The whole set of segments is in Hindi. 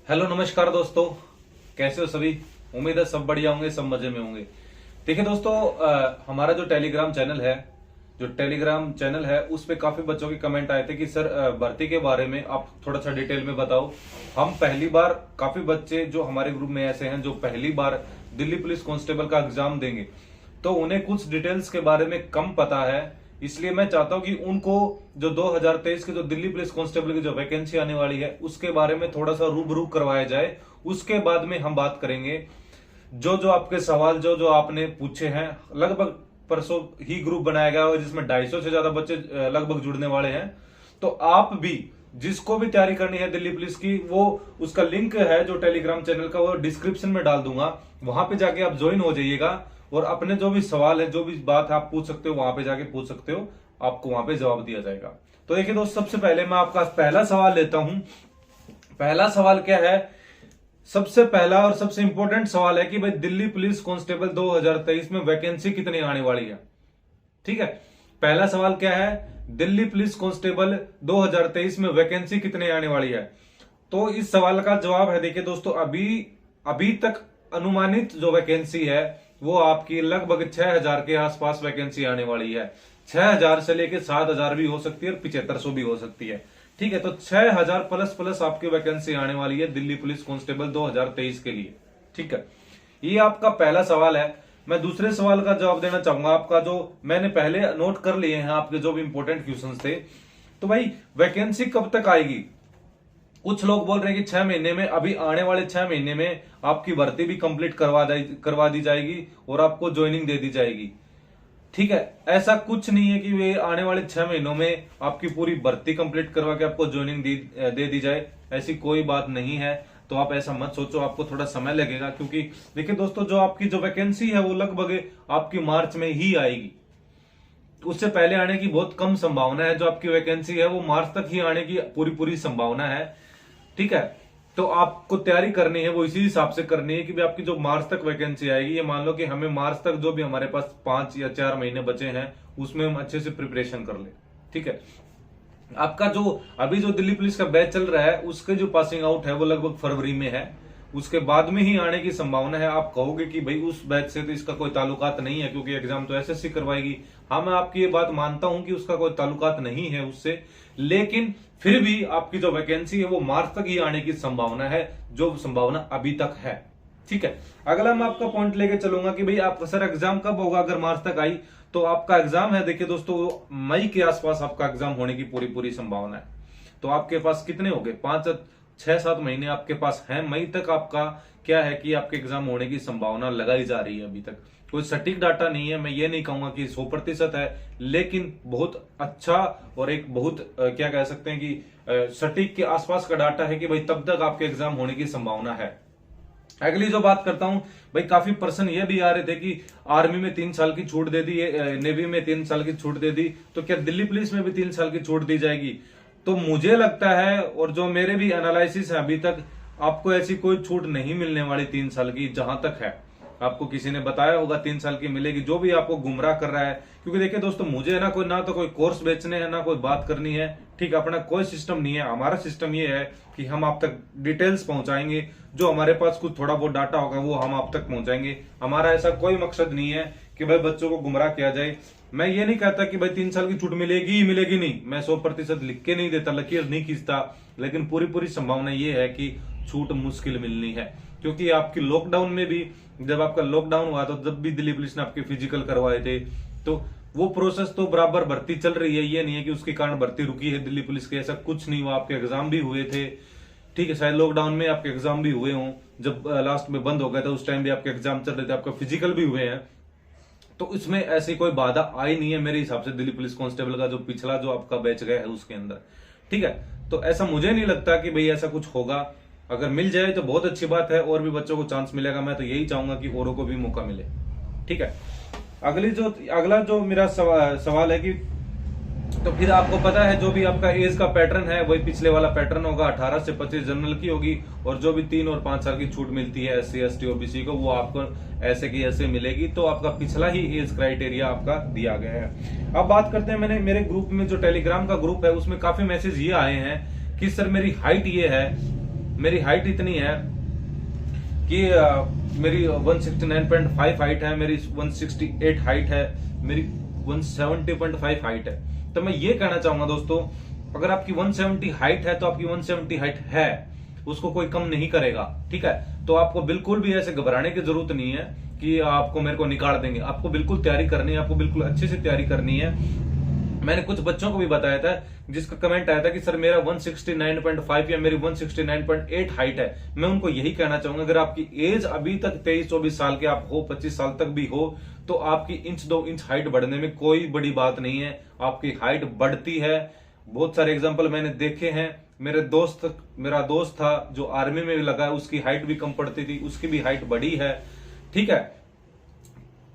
हेलो नमस्कार दोस्तों, कैसे हो सभी। उम्मीद है सब बढ़िया होंगे, सब मजे में होंगे। देखिए दोस्तों, हमारा जो टेलीग्राम चैनल है उस पे काफी बच्चों के कमेंट आए थे कि सर भर्ती के बारे में आप थोड़ा सा डिटेल में बताओ। हम पहली बार, काफी बच्चे जो हमारे ग्रुप में ऐसे हैं जो पहली बार दिल्ली पुलिस कांस्टेबल का एग्जाम देंगे, तो उन्हें कुछ डिटेल्स के बारे में कम पता है। इसलिए मैं चाहता हूं कि उनको जो 2023 के जो दिल्ली पुलिस कांस्टेबल की जो वैकेंसी आने वाली है उसके बारे में थोड़ा सा रूबरू करवाया जाए। उसके बाद में हम बात करेंगे जो जो आपके सवाल जो जो आपने पूछे हैं। लगभग परसों ही ग्रुप बनाया गया है जिसमें 250 से ज्यादा बच्चे लगभग जुड़ने वाले हैं। तो आप भी जिसको भी तैयारी करनी है दिल्ली पुलिस की, वो उसका लिंक है जो टेलीग्राम चैनल का, वो डिस्क्रिप्शन में डाल दूंगा। वहां पे जाके आप ज्वाइन हो जाइएगा और अपने जो भी सवाल है, जो भी बात है आप पूछ सकते हो, वहां पे जाके पूछ सकते हो, आपको वहां पे जवाब दिया जाएगा। तो देखिए दोस्त, सबसे पहले मैं आपका पहला सवाल लेता हूं। पहला सवाल क्या है? सबसे पहला और सबसे इंपॉर्टेंट सवाल है कि भाई दिल्ली पुलिस कांस्टेबल 2023 में वैकेंसी कितनी आने वाली है। ठीक है, पहला सवाल क्या है? दिल्ली पुलिस कांस्टेबल 2023 में वैकेंसी कितनी आने वाली है। तो इस सवाल का जवाब है, देखिए दोस्तों, अभी तक अनुमानित जो वैकेंसी है वो आपकी लगभग 6000 के आसपास वैकेंसी आने वाली है। 6000 से लेके 7000 भी हो सकती है और 7500 भी हो सकती है। ठीक है, तो 6000 प्लस प्लस आपकी वैकेंसी आने वाली है दिल्ली पुलिस कांस्टेबल 2023 के लिए। ठीक है, ये आपका पहला सवाल है। मैं दूसरे सवाल का जवाब देना चाहूंगा आपका, जो मैंने पहले नोट कर लिए हैं आपके जो भी इंपॉर्टेंट क्वेश्चंस थे। तो भाई वैकेंसी कब तक आएगी? कुछ लोग बोल रहे हैं कि 6 महीने में, अभी आने वाले 6 महीने में आपकी भर्ती भी कंप्लीट करवा दी जाएगी और आपको ज्वाइनिंग दे दी जाएगी। ठीक है, ऐसा कुछ नहीं है कि वे आने वाले 6 महीनों में आपकी पूरी भर्ती कंप्लीट करवा के आपको ज्वाइनिंग दे दी जाए, ऐसी कोई बात नहीं है। तो आप ऐसा मत सोचो, आपको थोड़ा समय लगेगा। क्योंकि देखिए दोस्तों, जो आपकी जो वैकेंसी है वो लगभग आपकी मार्च में ही आएगी। उससे पहले आने की बहुत कम संभावना है। जो आपकी वैकेंसी है वो मार्च तक ही आने की पूरी संभावना है। ठीक है, तो आपको तैयारी करनी है वो इसी हिसाब से करनी है कि भाई आपकी जो मार्च तक वैकेंसी आएगी, ये मान लो कि हमें मार्च तक जो भी हमारे पास 5 या 4 महीने बचे हैं उसमें हम अच्छे से प्रिपरेशन कर ले। ठीक है, आपका जो अभी जो दिल्ली पुलिस का बैच चल रहा है उसके जो पासिंग आउट है वो लगभग फरवरी में है। उसके बाद में ही आने की संभावना है। आप कहोगे कि भाई उस बैच से तो इसका कोई ताल्लुकात नहीं है क्योंकि एग्जाम तो एसएससी करवाएगी। हाँ, मैं आपकी ये बात मानता हूं कि उसका कोई ताल्लुकात नहीं है उससे, लेकिन फिर भी आपकी जो वैकेंसी है वो मार्च तक ही आने की संभावना है, जो संभावना अभी तक है। ठीक है, अगला मैं आपका पॉइंट लेके चलूंगा कि भाई आपका सर एग्जाम कब होगा। अगर मार्च तक आई तो आपका एग्जाम है, देखिए दोस्तों, मई के आसपास आपका एग्जाम होने की पूरी संभावना है। तो आपके पास कितने हो गए? 5-6-7 महीने आपके पास है। मई तक आपका क्या है कि आपके एग्जाम होने की संभावना लगाई जा रही है। अभी तक कोई सटीक डाटा नहीं है, मैं ये नहीं कहूंगा कि 100% है, लेकिन बहुत अच्छा और एक बहुत क्या कह सकते हैं कि सटीक के आसपास का डाटा है कि भाई तब तक आपके एग्जाम होने की संभावना है। अगली जो बात करता हूं, भाई काफी पर्सन ये भी आ रहे थे कि आर्मी में 3 साल की छूट दे दी, नेवी में 3 साल की छूट दे दी, तो क्या दिल्ली पुलिस में भी 3 साल की छूट दी जाएगी? तो मुझे लगता है, और जो मेरे भी एनालिसिस है अभी तक, आपको ऐसी कोई छूट नहीं मिलने वाली 3 साल की। जहां तक है, आपको किसी ने बताया होगा 3 साल की मिलेगी, जो भी आपको गुमराह कर रहा है। क्योंकि देखिए दोस्तों, मुझे ना तो कोई कोर्स बेचने हैं, ना कोई बात करनी है। ठीक, अपना कोई सिस्टम नहीं है। हमारा सिस्टम ये है कि हम आप तक डिटेल्स पहुंचाएंगे, जो हमारे पास कुछ थोड़ा बहुत डाटा होगा वो हम आप तक पहुंचाएंगे। हमारा ऐसा कोई मकसद नहीं है कि भाई बच्चों को गुमराह किया जाए। मैं ये नहीं कहता कि भाई 3 साल की छूट मिलेगी ही मिलेगी नहीं, मैं 100% लिख के नहीं देता, लकीर नहीं खींचता, लेकिन पूरी संभावना ये है कि छूट मुश्किल मिलनी है। क्योंकि आपकी लॉकडाउन में भी, जब आपका लॉकडाउन हुआ तो जब भी दिल्ली पुलिस ने आपके फिजिकल करवाए थे, तो वो प्रोसेस तो बराबर भर्ती चल रही है। ये नहीं है कि उसके कारण भर्ती रुकी है दिल्ली पुलिस के, ऐसा कुछ नहीं हुआ। आपके एग्जाम भी हुए थे। ठीक है, शायद लॉकडाउन में आपके एग्जाम भी हुए हों, जब लास्ट में बंद हो गया था उस टाइम भी आपके एग्जाम चल रहे थे, आपका फिजिकल भी हुए हैं। तो इसमें ऐसी कोई बाधा आई नहीं है मेरे हिसाब से दिल्ली पुलिस कांस्टेबल का जो पिछला जो आपका बैच गया है उसके अंदर। ठीक है, तो ऐसा मुझे नहीं लगता कि भाई ऐसा कुछ होगा। अगर मिल जाए तो बहुत अच्छी बात है, और भी बच्चों को चांस मिलेगा। मैं तो यही चाहूंगा कि औरों को भी मौका मिले। ठीक है, अगला जो मेरा सवाल है कि तो फिर आपको पता है जो भी आपका एज का पैटर्न है वही पिछले वाला पैटर्न होगा। 18 से 25 जनरल की होगी, और जो भी 3 और 5 साल की छूट मिलती है SC ST OBC को, वो आपको ऐसे की ऐसे मिलेगी। तो आपका पिछला ही एज क्राइटेरिया आपका दिया गया है। अब बात करते हैं, मैंने मेरे ग्रुप में जो टेलीग्राम का ग्रुप है उसमें काफी मैसेज ये आए हैं कि सर मेरी हाइट ये है मेरी हाइट इतनी है कि मेरी 169.5 हाइट है, मेरी 168 हाइट है, मेरी 170.5 हाइट है। तो मैं ये कहना चाहूंगा दोस्तों, अगर आपकी 170 हाइट है तो आपकी 170 हाइट है, उसको कोई कम नहीं करेगा, ठीक है। तो आपको बिल्कुल भी ऐसे घबराने की जरूरत नहीं है कि आपको मेरे को निकाल देंगे। आपको बिल्कुल तैयारी करनी है, आपको बिल्कुल अच्छे से तैयारी करनी है। मैंने कुछ बच्चों को भी बताया था जिसका कमेंट आया था कि सर मेरा 169.5 या मेरी 169.8 हाइट है। मैं उनको यही कहना चाहूंगा, अगर आपकी एज अभी तक 23-24 साल के आप हो, 25 साल तक भी हो, तो आपकी 1-2 इंच हाइट बढ़ने में कोई बड़ी बात नहीं है। आपकी हाइट बढ़ती है। बहुत सारे एग्जाम्पल मैंने देखे हैं। मेरा दोस्त था जो आर्मी में लगा है, उसकी हाइट भी कम पड़ती थी, उसकी भी हाइट बढ़ी है, ठीक है।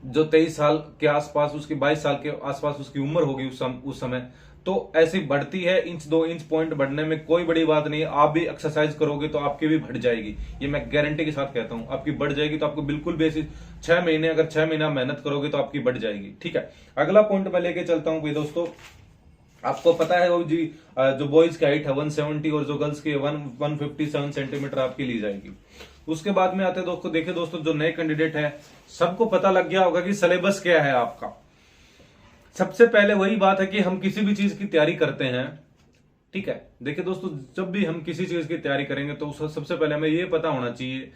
जो 23 साल के आसपास, उसकी 22 साल के आसपास उसकी उम्र होगी उस समय, तो ऐसी बढ़ती है। 1-2 इंच पॉइंट बढ़ने में कोई बड़ी बात नहीं है। आप भी एक्सरसाइज करोगे तो आपकी भी बढ़ जाएगी, ये मैं गारंटी के साथ कहता हूं। आपकी बढ़ जाएगी तो आपको बिल्कुल भी ऐसी 6 महीने, अगर 6 महीना मेहनत करोगे तो आपकी बढ़ जाएगी, ठीक है। अगला पॉइंट मैं लेके चलता हूं दोस्तों। आपको पता है वो जी, जो बॉयज की हाइट है 170 और जो गर्ल्स की 157 सेंटीमीटर आपकी ली जाएगी। उसके बाद में आते दोस्तों, देखिए दोस्तों, जो नए कैंडिडेट है सबको पता लग गया होगा कि सिलेबस क्या है आपका। सबसे पहले वही बात है कि हम किसी भी चीज की तैयारी करते हैं, ठीक है। देखिए दोस्तों, जब भी हम किसी चीज की तैयारी करेंगे तो सबसे पहले हमें ये पता होना चाहिए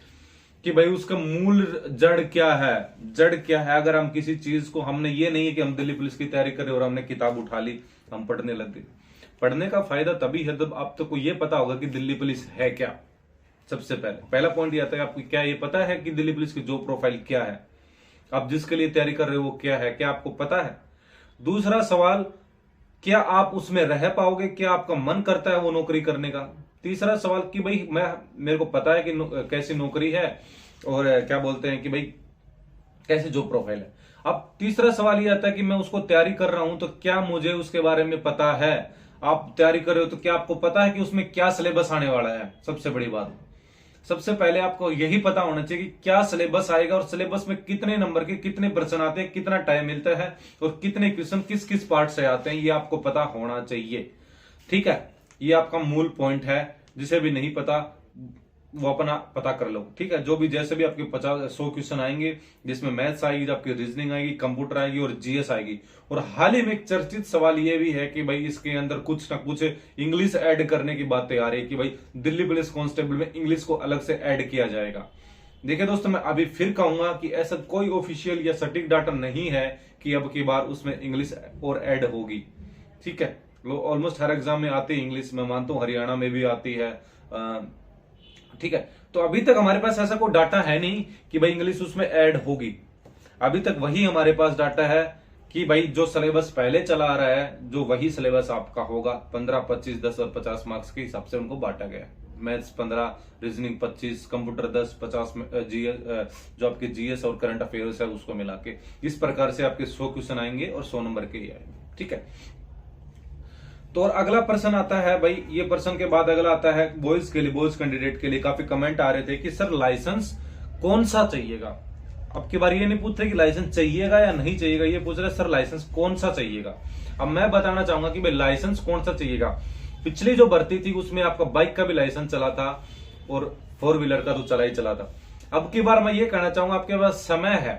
कि भाई उसका मूल जड़ क्या है, जड़ क्या है। अगर हम किसी चीज को, हमने ये नहीं है कि हम दिल्ली पुलिस की तैयारी कर रहे और हमने किताब उठा ली, हम पढ़ने लग गए। पढ़ने का फायदा तभी है जब आपको ये पता होगा कि दिल्ली पुलिस है क्या। सबसे पहला पॉइंट ये आता है, आपको क्या ये पता है कि दिल्ली पुलिस की जॉब प्रोफाइल क्या है, आप जिसके लिए तैयारी कर रहे हो वो क्या है, क्या आपको पता है। दूसरा सवाल, क्या आप उसमें रह पाओगे, क्या आपका मन करता है वो नौकरी करने का। तीसरा सवाल कि भाई मेरे को पता है कि कैसी नौकरी है और क्या बोलते हैं कि भाई कैसी जॉब प्रोफाइल है। अब तीसरा सवाल ये आता है कि मैं उसको तैयारी कर रहा हूं तो क्या मुझे उसके बारे में पता है। आप तैयारी कर रहे हो तो क्या आपको पता है कि उसमें क्या सिलेबस आने वाला है। सबसे बड़ी बात, सबसे पहले आपको यही पता होना चाहिए कि क्या सिलेबस आएगा और सिलेबस में कितने नंबर के कितने प्रश्न आते हैं, कितना टाइम मिलता है और कितने क्वेश्चन किस किस पार्ट से आते हैं, ये आपको पता होना चाहिए, ठीक है। ये आपका मूल पॉइंट है। जिसे भी नहीं पता वो अपना पता कर लो, ठीक है। जो भी जैसे भी आपके 50-100 क्वेश्चन आएंगे, जिसमें मैथ्स आएगी, आपकी रीजनिंग आएगी, कंप्यूटर आएगी और जीएस आएगी। और हाल ही में एक चर्चित सवाल ये भी है कि भाई इसके अंदर कुछ ना कुछ इंग्लिश ऐड करने की बातें आ रही है कि भाई दिल्ली पुलिस कांस्टेबल में इंग्लिश को अलग से ऐड किया जाएगा। देखिए दोस्तों, मैं अभी फिर कहूंगा कि ऐसा कोई ऑफिशियल या सटीक डाटा नहीं है कि अब की बार उसमें इंग्लिश और ऐड होगी, ठीक है। ऑलमोस्ट हर एग्जाम में आती है इंग्लिश, मैं मानता हूं हरियाणा में भी आती है, ठीक है। तो अभी तक हमारे पास ऐसा कोई डाटा है नहीं कि भाई इंग्लिश उसमें ऐड होगी। अभी तक वही हमारे पास डाटा है कि भाई जो सिलेबस पहले चला आ रहा है, जो वही सिलेबस आपका होगा। 15, 25, 10 और 50 मार्क्स के हिसाब से उनको बांटा गया। मैथ्स 15, रीजनिंग 25, कंप्यूटर 10, 50 जीएस, जो आपके जीएस और करंट अफेयर्स है उसको मिला के इस प्रकार से आपके 100 क्वेश्चन आएंगे और 100 नंबर के ही आएंगे, ठीक है। तो और अगला प्रश्न आता है भाई, ये प्रश्न के बाद अगला आता है बॉयज के लिए, बॉयज कैंडिडेट के लिए काफी कमेंट आ रहे थे कि सर लाइसेंस कौन सा चाहिएगा। अब की बार ये नहीं पूछ रहे कि लाइसेंस चाहिएगा या नहीं चाहिएगा, ये पूछ रहे सर लाइसेंस कौन सा चाहिएगा। अब मैं बताना चाहूंगा कि भाई लाइसेंस कौन सा चाहिएगा। पिछली जो भर्ती थी उसमें आपका बाइक का भी लाइसेंस चला था और 4 व्हीलर का तो चला ही चला था। अब की बार मैं ये कहना चाहूंगा, आपके पास समय है,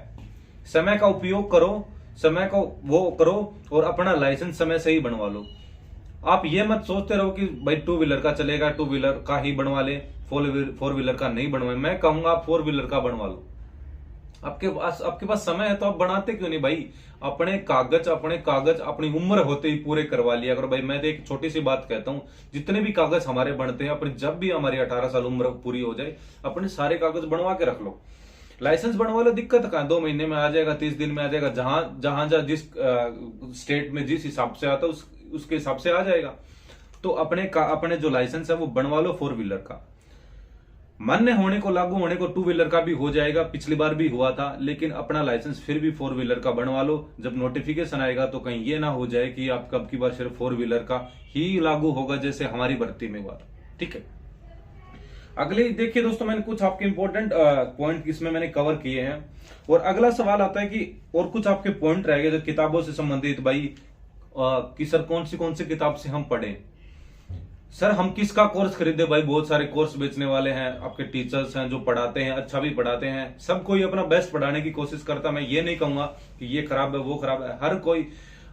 समय का उपयोग करो, समय को वो करो और अपना लाइसेंस समय से ही बनवा लो। आप ये मत सोचते रहो कि भाई 2 व्हीलर का चलेगा, 2 व्हीलर का ही बनवा ले, 4 व्हीलर का नहीं बनवाए। मैं कहूंगा आप 4 व्हीलर का बनवा लो। आपके पास समय है तो आप बनाते क्यों नहीं भाई। अपने कागज अपनी उम्र होते ही पूरे करवा लिया करो भाई। मैं तो एक छोटी सी बात कहता हूं, जितने भी कागज हमारे बनते हैं अपने, जब भी हमारी 18 साल उम्र पूरी हो जाए अपने सारे कागज बनवा के रख लो। लाइसेंस बनवा लो, दिक्कत कहां, 2 महीने में आ जाएगा, 30 दिन में आ जाएगा। जहां जिस स्टेट में जिस हिसाब से आता है उसके हिसाब से आ जाएगा। तो अपने जो लाइसेंस है वो बनवा लो 4 व्हीलर का। मान्य होने को, लागू होने को 2 व्हीलर का भी हो जाएगा, पिछली बार भी हुआ था, लेकिन अपना लाइसेंस फिर भी 4 व्हीलर का बनवा लो। जब नोटिफिकेशन आएगा तो कहीं ये ना हो जाए कि आपका अब की बार सिर्फ 4 व्हीलर का ही लागू होगा जैसे हमारी भर्ती में हुआ, ठीक है। अगले देखिए दोस्तों, मैंने कुछ आपके इंपॉर्टेंट पॉइंट इसमें मैंने कवर किए हैं। और अगला सवाल आता है कि और कुछ आपके पॉइंट रह गए जो किताबों से संबंधित भाई, कि सर कौन सी किताब से हम पढ़ें। सर हम किसका कोर्स खरीदे भाई, बहुत सारे कोर्स बेचने वाले हैं, आपके टीचर्स हैं जो पढ़ाते हैं, अच्छा भी पढ़ाते हैं, सब कोई अपना बेस्ट पढ़ाने की कोशिश करता है। मैं ये नहीं कहूंगा कि ये खराब है वो खराब है, हर कोई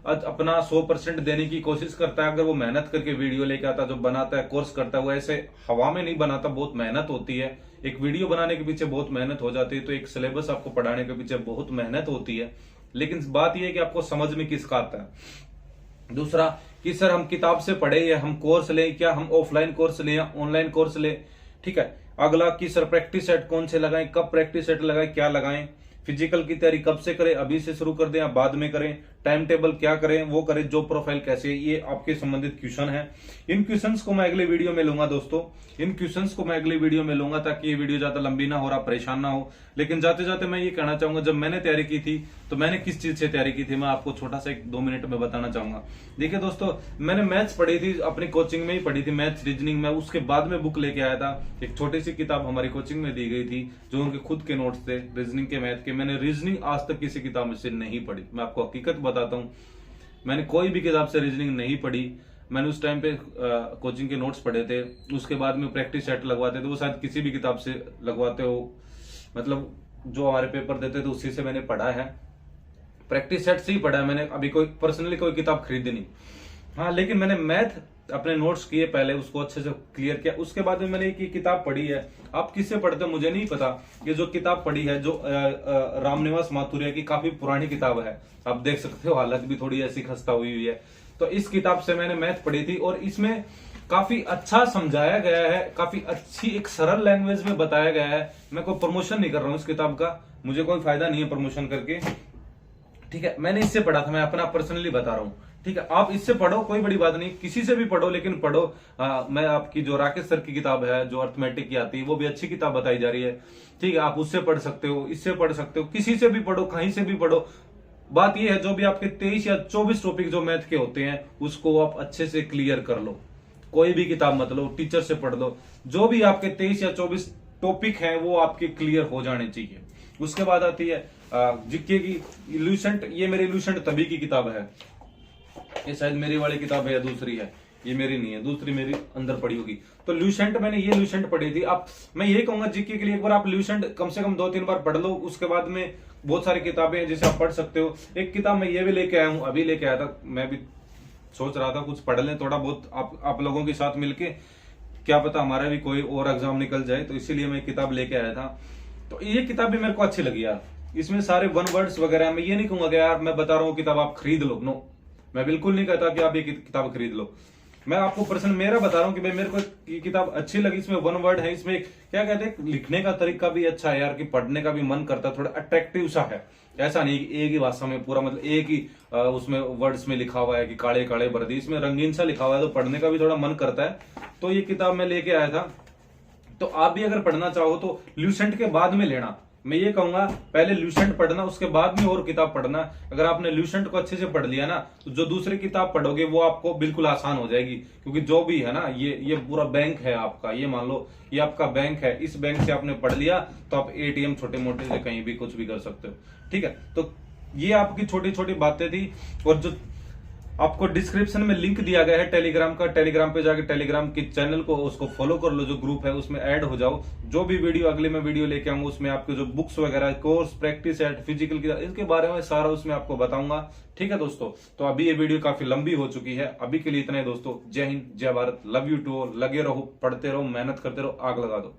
अपना 100% देने की कोशिश करता है। अगर वो मेहनत करके वीडियो लेके आता, जो बनाता है कोर्स करता है, वो ऐसे हवा में नहीं बनाता, बहुत मेहनत होती है। एक वीडियो बनाने के पीछे बहुत मेहनत हो जाती है, तो एक सिलेबस आपको पढ़ाने के पीछे बहुत मेहनत होती है। लेकिन बात यह है कि आपको समझ में किसका आता है। दूसरा कि सर हम किताब से पढ़े या हम कोर्स लें, क्या हम ऑफलाइन कोर्स लें या ऑनलाइन कोर्स लें, ठीक है। अगला कि सर प्रैक्टिस सेट कौन से लगाएं, कब प्रैक्टिस सेट लगाएं, क्या लगाएं, फिजिकल की तैयारी कब से करें, अभी से शुरू कर दें या बाद में करें, टाइम टेबल क्या करें, वो करें, जॉब प्रोफाइल कैसे, ये आपके संबंधित क्वेश्चन है। इन क्वेश्चंस को मैं अगले वीडियो में लूंगा दोस्तों, इन क्वेश्चंस को मैं अगले वीडियो में लूंगा, ताकि ये वीडियो ज्यादा लंबी ना हो, रहा परेशान ना हो। लेकिन जाते जाते मैं ये कहना चाहूंगा, जब मैंने तैयारी की थी तो मैंने किस चीज से तैयारी की थी, मैं आपको छोटा सा 1-2 मिनट में बताना चाहूंगा। देखिए दोस्तों, मैंने मैथ्स पढ़ी थी, अपनी कोचिंग में ही पढ़ी थी, मैथ्स रीजनिंग में। उसके बाद में बुक लेके आया था, एक छोटी सी किताब हमारी कोचिंग में दी गई थी, जो उनके खुद के नोट्स थे रीजनिंग के, मैथ के। मैंने रीजनिंग आज तक किसी किताब में से नहीं पढ़ी, मैं आपको हकीकत बताता हूँ, मैंने कोई भी किताब से रीजनिंग नहीं पढ़ी। मैंने उस टाइम पे कोचिंग के नोट्स पढ़े थे, उसके बाद में प्रैक्टिस सेट लगवाते थे, वो शायद किसी भी किताब से लगवाते हो, मतलब जो हमारे पेपर देते थे उसी से मैंने पढ़ा है, प्रैक्टिस सेट से ही पढ़ा है मैंने, अभी कोई पर्सनली कोई किताब खरीदी नहीं। हाँ, लेकिन मैंने मैथ अपने नोट्स किए पहले, उसको अच्छे से क्लियर किया, उसके बाद में मैंने एक किताब पढ़ी है। आप किससे पढ़ते हो मुझे नहीं पता, ये जो किताब पढ़ी है जो रामनिवास माथुरिया की, काफी पुरानी किताब है, आप देख सकते हो, हालत भी थोड़ी ऐसी खस्ता हुई है। तो इस किताब से मैंने मैथ पढ़ी थी, और इसमें काफी अच्छा समझाया गया है, काफी अच्छी एक सरल लैंग्वेज में बताया गया है। मैं कोई प्रमोशन नहीं कर रहा हूँ इस किताब का, मुझे कोई फायदा नहीं है प्रमोशन करके, ठीक है। मैंने इससे पढ़ा था, मैं अपना पर्सनली बता रहा हूँ, ठीक है। आप इससे पढ़ो, कोई बड़ी बात नहीं, किसी से भी पढ़ो, लेकिन पढ़ो। मैं आपकी जो राकेश सर की किताब है जो अर्थमेटिक की आती है, वो भी अच्छी किताब बताई जा रही है, ठीक है। आप उससे पढ़ सकते हो, इससे पढ़ सकते हो, किसी से भी पढ़ो, कहीं से भी पढ़ो। बात यह है, जो भी आपके 23 या 24 टॉपिक जो मैथ के होते हैं, उसको आप अच्छे से क्लियर कर लो। कोई भी किताब मत लो, टीचर से पढ़ लो, जो भी आपके 23 या 24 टॉपिक हैं वो आपके क्लियर हो जाने चाहिए। उसके बाद आती है जीके की ल्यूसेंट। ये मेरी ल्यूसेंट तभी की किताब है, ये शायद मेरी वाली किताब है या दूसरी है, ये मेरी नहीं है, दूसरी मेरी अंदर पड़ी होगी। तो ल्यूसेंट, मैंने ये ल्यूसेंट पढ़ी थी। आप, मैं ये कहूंगा जीके के लिए एक बार आप ल्यूसेंट कम से कम 2-3 बार पढ़ लो। उसके बाद में बहुत सारी किताबें हैं जिसे आप पढ़ सकते हो। एक किताब मैं ये भी लेके आया हूं, अभी लेके आया था, मैं भी सोच रहा था कुछ पढ़ लें थोड़ा बहुत आप लोगों के साथ मिलके, क्या पता हमारा भी कोई और एग्जाम निकल जाए, तो इसीलिए मैं किताब लेके आया था। तो ये किताब भी मेरे को अच्छी लगी यार, इसमें सारे 1 वर्ड्स वगैरह। मैं ये नहीं कहूंगा कि यार मैं बता रहा हूँ किताब आप खरीद लो, नो, मैं बिल्कुल नहीं कहता कि आप ये किताब खरीद लो। मैं आपको पर्सन मेरा बता रहा हूँ कि भाई मेरे को ये किताब अच्छी लगी, इसमें 1 वर्ड है, इसमें क्या कहते हैं, लिखने का तरीका भी अच्छा है यार, कि पढ़ने का भी मन करता है, थोड़ा अट्रैक्टिव सा है। ऐसा नहीं कि एक ही भाषा में पूरा, मतलब एक ही उसमें वर्ड्स में लिखा हुआ है कि काले काले वर्दी, इसमें रंगीन सा लिखा हुआ है, तो पढ़ने का भी थोड़ा मन करता है। तो ये किताब मैं लेके आया था। तो आप भी अगर पढ़ना चाहो तो ल्यूसेंट के बाद में लेना, मैं ये कहूंगा पहले ल्यूसेंट पढ़ना, उसके बाद में और किताब पढ़ना। अगर आपने ल्यूसेंट को अच्छे से पढ़ लिया ना, तो जो दूसरी किताब पढ़ोगे वो आपको बिल्कुल आसान हो जाएगी। क्योंकि जो भी है ना, ये पूरा बैंक है आपका, ये मान लो ये आपका बैंक है, इस बैंक से आपने पढ़ लिया तो आप एटीएम छोटे मोटे से कहीं भी कुछ भी कर सकते हो, ठीक है। तो ये आपकी छोटी छोटी बातें थी। और जो आपको डिस्क्रिप्शन में लिंक दिया गया है टेलीग्राम का, टेलीग्राम पे जाके टेलीग्राम के चैनल को उसको फॉलो कर लो, जो ग्रुप है उसमें ऐड हो जाओ। जो भी वीडियो अगले मैं वीडियो लेके आऊंगा उसमें आपके जो बुक्स वगैरह, कोर्स, प्रैक्टिस सेट, फिजिकल की, इसके बारे में सारा उसमें आपको बताऊंगा, ठीक है दोस्तों। तो अभी ये वीडियो काफी लंबी हो चुकी है, अभी के लिए इतना ही दोस्तों। जय हिंद, जय Bharat, love you to all. लगे रहो, पढ़ते रहो, मेहनत करते रहो, आग लगा दो।